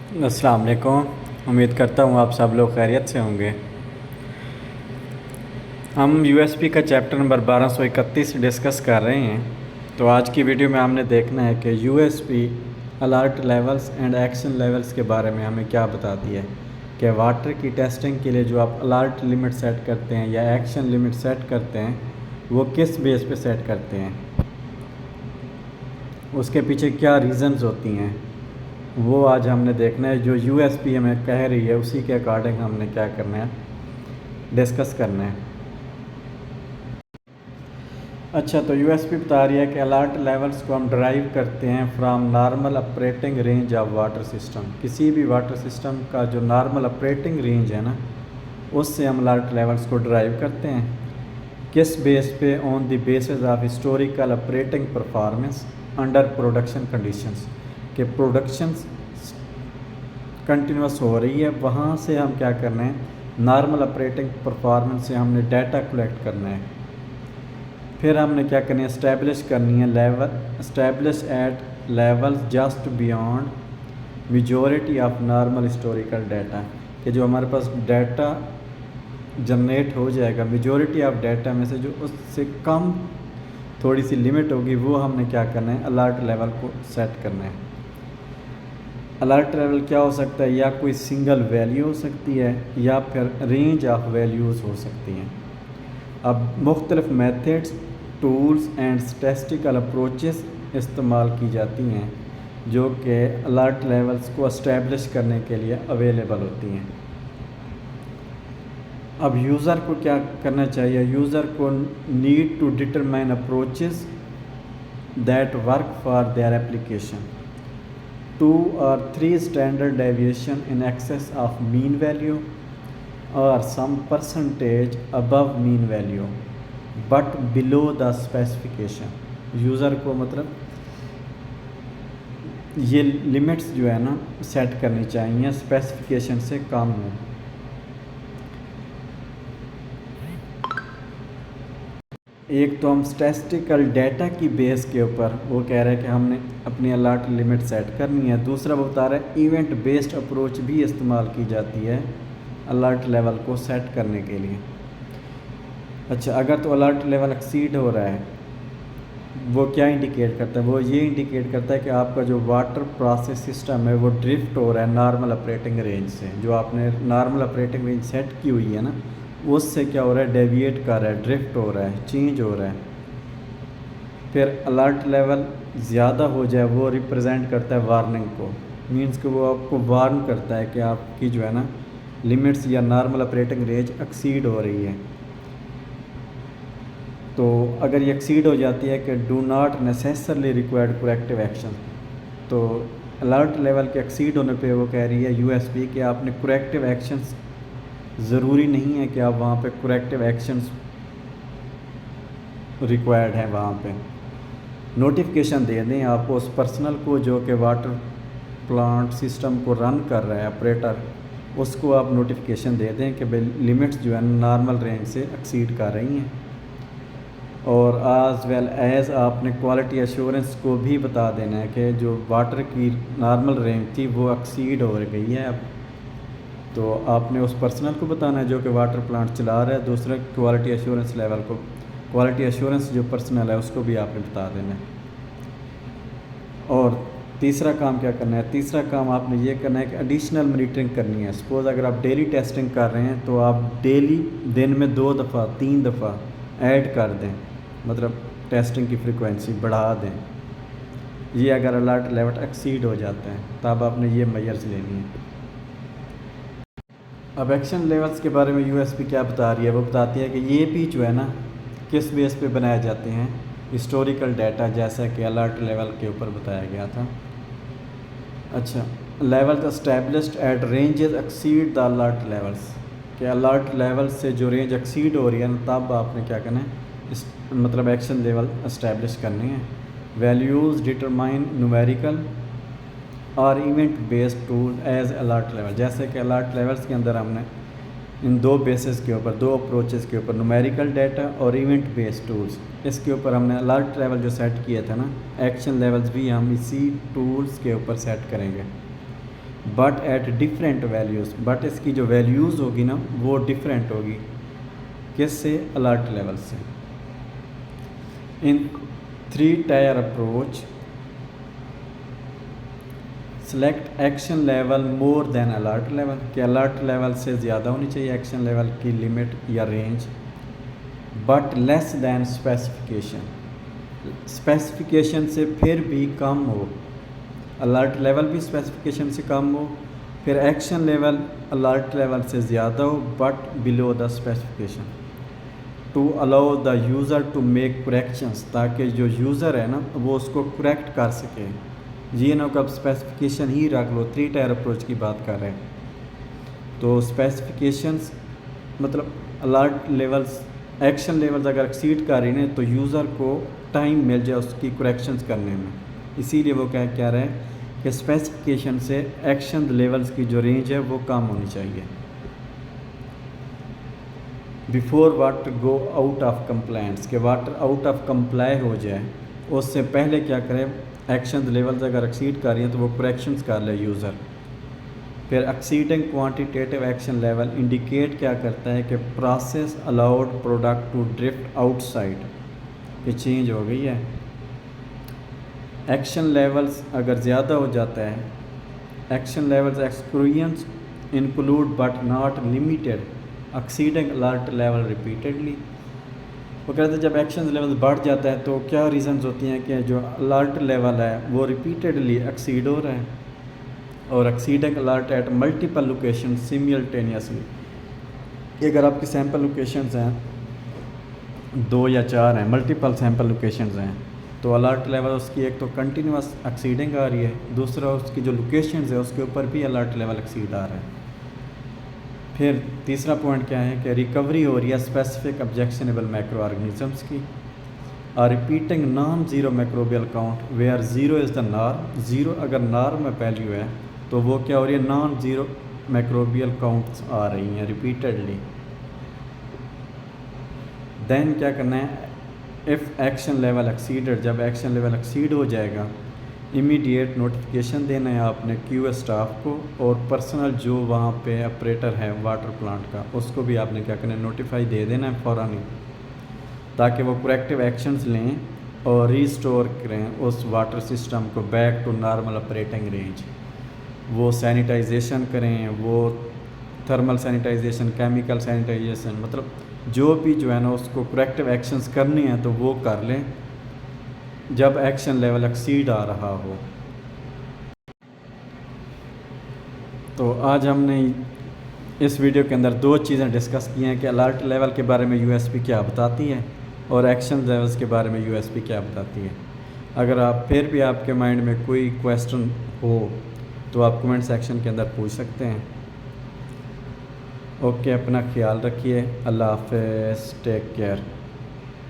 अस्सलाम वालेकुम। उम्मीद करता हूँ आप सब लोग खैरियत से होंगे। हम यूएसपी का चैप्टर नंबर 1231 डिस्कस कर रहे हैं। तो आज की वीडियो में हमने देखना है कि USP alert levels and action levels के बारे में हमें क्या बताती है कि वाटर की टेस्टिंग के लिए जो आप अलर्ट लिमिट सेट करते हैं या एक्शन लिमिट सेट करते हैं वो किस बेस पे सेट करते हैं, उसके पीछे क्या रीज़न्स होती हैं, वो आज हमने देखना है। जो यूएसपी हमें कह रही है उसी के अकॉर्डिंग हमने क्या करना है, डिस्कस करना है। अच्छा, तो यूएसपी बता रही है कि अलर्ट लेवल्स को हम ड्राइव करते हैं from normal operating range of water system. किसी भी वाटर सिस्टम का जो नॉर्मल ऑपरेटिंग रेंज है ना, उससे हम अलर्ट लेवल्स को ड्राइव करते हैं। किस बेस पे? On the basis of historical operating performance under production conditions. कि प्रोडक्शन कंटिन्यूस हो रही है, वहाँ से हम क्या करना है, नॉर्मल ऑपरेटिंग परफॉर्मेंस से हमने डाटा कलेक्ट करना है। फिर हमने क्या करनी है, इस्टेब्लिश करनी है level, establish at levels just beyond majority of normal historical data. कि जो हमारे पास डाटा जनरेट हो जाएगा, मेजॉरिटी ऑफ डाटा में से जो उससे कम थोड़ी सी लिमिट होगी, वो हमने क्या करना है, अलर्ट लेवल को सेट करना है। अलर्ट लेवल क्या हो सकता है? या कोई सिंगल वैल्यू हो सकती है या फिर रेंज ऑफ वैल्यूज़ हो सकती हैं। अब मुख्तलिफ methods, tools and statistical approaches इस्तेमाल की जाती हैं जो कि अलर्ट लेवल्स को इस्टेब्लिश करने के लिए अवेलेबल होती हैं। अब यूज़र को क्या करना चाहिए? यूज़र को need to determine approaches that work for their application. 2 or 3 standard deviation in excess of mean value or some percentage above mean value but below the specification। User को मतलब ये लिमिट्स जो है ना सेट करनी चाहिए specification से कम हो। एक तो हम स्टैटिस्टिकल डाटा की बेस के ऊपर वो कह रहे हैं कि हमने अपनी अलर्ट लिमिट सेट करनी है। दूसरा वो बता रहा है इवेंट बेस्ड अप्रोच भी इस्तेमाल की जाती है अलर्ट लेवल को सेट करने के लिए। अच्छा, अगर तो अलर्ट लेवल एक्सीड हो रहा है, वो क्या इंडिकेट करता है? वो ये इंडिकेट करता है कि आपका जो वाटर प्रोसेस सिस्टम है वो ड्रिफ्ट हो रहा है नॉर्मल ऑपरेटिंग रेंज से। जो आपने नॉर्मल ऑपरेटिंग रेंज सेट की हुई है ना, उससे क्या हो रहा है, डेविएट कर रहा है, ड्रिफ्ट हो रहा है, चेंज हो रहा है। फिर अलर्ट लेवल ज़्यादा हो जाए, वो रिप्रेजेंट करता है वार्निंग को। मींस कि वो आपको वार्न करता है कि आपकी जो है ना लिमिट्स या नॉर्मल ऑपरेटिंग रेंज एक्सीड हो रही है। तो अगर ये एक्सीड हो जाती है कि do not necessarily required corrective action, तो अलर्ट लेवल के एक्सीड होने पे वो कह रही है यूएसपी कि आपने करेक्टिव एक्शंस, ज़रूरी नहीं है कि आप वहाँ पे करेक्टिव एक्शंस रिक्वायर्ड है, वहाँ पे नोटिफिकेशन दे दें आपको उस पर्सनल को जो कि वाटर प्लांट सिस्टम को रन कर रहा है, ऑपरेटर, उसको आप नोटिफिकेशन दे दें कि भाई लिमिट्स जो है नॉर्मल रेंज से एक्सीड कर रही हैं। और एज वेल एज़ आपने क्वालिटी एश्योरेंस को भी बता देना है कि जो वाटर की नॉर्मल रेंज थी वो एक्सीड हो गई है अब। तो आपने उस पर्सनल को बताना है जो कि वाटर प्लांट चला रहा है। दूसरा क्वालिटी एश्योरेंस लेवल को, क्वालिटी एश्योरेंस जो पर्सनल है उसको भी आपने बता देना है। और तीसरा काम क्या करना है? तीसरा काम आपने ये करना है कि एडिशनल मॉनिटरिंग करनी है। सपोज़ अगर आप डेली टेस्टिंग कर रहे हैं तो आप डेली दिन में 2 दफ़ा 3 दफ़ा ऐड कर दें, मतलब टेस्टिंग की फ्रीक्वेंसी बढ़ा दें। ये अगर अलर्ट लेवल एक्सीड हो जाते हैं तब आपने ये मेजर्स लेनी है। अब एक्शन लेवल्स के बारे में यूएसपी क्या बता रही है? वो बताती है कि ये भी जो है ना किस बेस पे बनाए जाते हैं, हिस्टोरिकल डाटा, जैसा कि अलर्ट लेवल के ऊपर बताया गया था। अच्छा, levels established eight ranges exceed the alert levels. कि अलर्ट लेवल से जो रेंज एक्सीड हो रही है ना, तब आपने क्या करना है, मतलब एक्शन लेवल एस्टैब्लिश करनी है। वैल्यूज़ डिटरमाइन न्यूमेरिकल और event based tool as alert level. जैसे कि अलर्ट लेवल्स के अंदर हमने इन 2 बेसिस के ऊपर, 2 अप्रोचेस के ऊपर, न्यूमेरिकल डाटा और इवेंट बेस्ड टूल्स, इसके ऊपर हमने अलर्ट लेवल जो सेट किया था ना, एक्शन लेवल्स भी हम इसी टूल्स के ऊपर सेट करेंगे। But at different values, but इसकी जो वैल्यूज़ होगी ना वो डिफरेंट होगी, किससे? अलर्ट लेवल से। इन 3 tyre approach select action level more than alert level, कि अलर्ट लेवल से ज़्यादा होनी चाहिए एक्शन लेवल की लिमिट या range, but less than specification, specification से फिर भी कम हो, अलर्ट लेवल भी स्पेसिफिकेशन से कम हो, फिर एक्शन लेवल अलर्ट लेवल से ज़्यादा हो but below the specification, to allow the user to make corrections, ताकि जो यूज़र है ना वो उसको करेक्ट कर सके। ये ना कब स्पेसिफिकेशन ही रख लो, 3 टायर अप्रोच की बात कर रहे हैं तो स्पेसिफिकेशंस मतलब अलर्ट लेवल्स एक्शन लेवल्स अगर एक्सीड कर रही हैं तो यूज़र को टाइम मिल जाए उसकी करेक्शंस करने में, इसीलिए वो कह रहे हैं कि स्पेसिफिकेशन से एक्शन लेवल्स की जो रेंज है वो कम होनी चाहिए। Before water go out of compliance, के वाटर आउट ऑफ कंप्लाई हो जाए उससे पहले क्या करें, एक्शन लेवल्स अगर एक्सीड कर रही हैं तो वो करेक्शंस कर ले यूज़र। फिर exceeding quantitative action level indicate क्या करता है कि process allowed product to drift outside, कि चेंज हो गई है। एक्शन लेवल्स अगर ज़्यादा हो जाता है, action levels exclusions include but not limited exceeding alert level repeatedly, वो कहते हैं जब एक्शन लेवल बढ़ जाता है तो क्या रीज़न्स होती हैं कि जो अलर्ट लेवल है वो रिपीटेडली एक्सीड हो रहा है, और exceeding alert at multiple locations simultaneously. अगर आपकी सैम्पल लोकेशंस हैं 2 या 4 हैं, मल्टीपल सैम्पल लोकेशंस हैं, तो अलर्ट लेवल उसकी एक तो कंटिन्यूस एक्सीडिंग आ रही है, दूसरा उसकी जो लोकेशंस है उसके ऊपर भी अलर्ट लेवल एक्सीड आ रहा है। फिर तीसरा पॉइंट क्या है कि रिकवरी हो रही है स्पेसिफिक ऑब्जेक्शनेबल माइक्रो ऑर्गेनिजम्स की, और repeating non zero microbial count where zero is the norm, zero अगर नॉर्म में वैल्यू है तो वो क्या हो रही है, नॉन ज़ीरो माइक्रोबियल काउंट्स आ रही हैं रिपीटेडली। देन क्या करना है, इफ़ एक्शन लेवल एक्सीडेड, जब एक्शन लेवल एक्सीड हो जाएगा इमीडिएट नोटिफिकेशन देना है आपने क्यू स्टाफ को, और पर्सनल जो वहाँ पे ऑपरेटर है वाटर प्लांट का उसको भी आपने क्या करना है, नोटिफाई दे देना है फ़ौरन ही, ताकि वो करेक्टिव एक्शंस लें और रीस्टोर करें उस वाटर सिस्टम को back to normal operating range. वो सैनिटाइजेशन करें, वो थर्मल सैनिटाइजेशन, केमिकल सैनिटाइजेशन, मतलब जो भी जो है ना उसको करेक्टिव एक्शंस करनी है तो वो कर लें जब एक्शन लेवल एक्सीड आ रहा हो। तो आज हमने इस वीडियो के अंदर 2 चीज़ें डिस्कस की हैं कि अलर्ट लेवल के बारे में यूएसपी क्या बताती है और एक्शन लेवल्स के बारे में यूएसपी क्या बताती है। अगर आप फिर भी आपके माइंड में कोई क्वेश्चन हो तो आप कमेंट सेक्शन के अंदर पूछ सकते हैं। ओके, अपना ख्याल रखिए, अल्लाह हाफ़िज़, टेक केयर।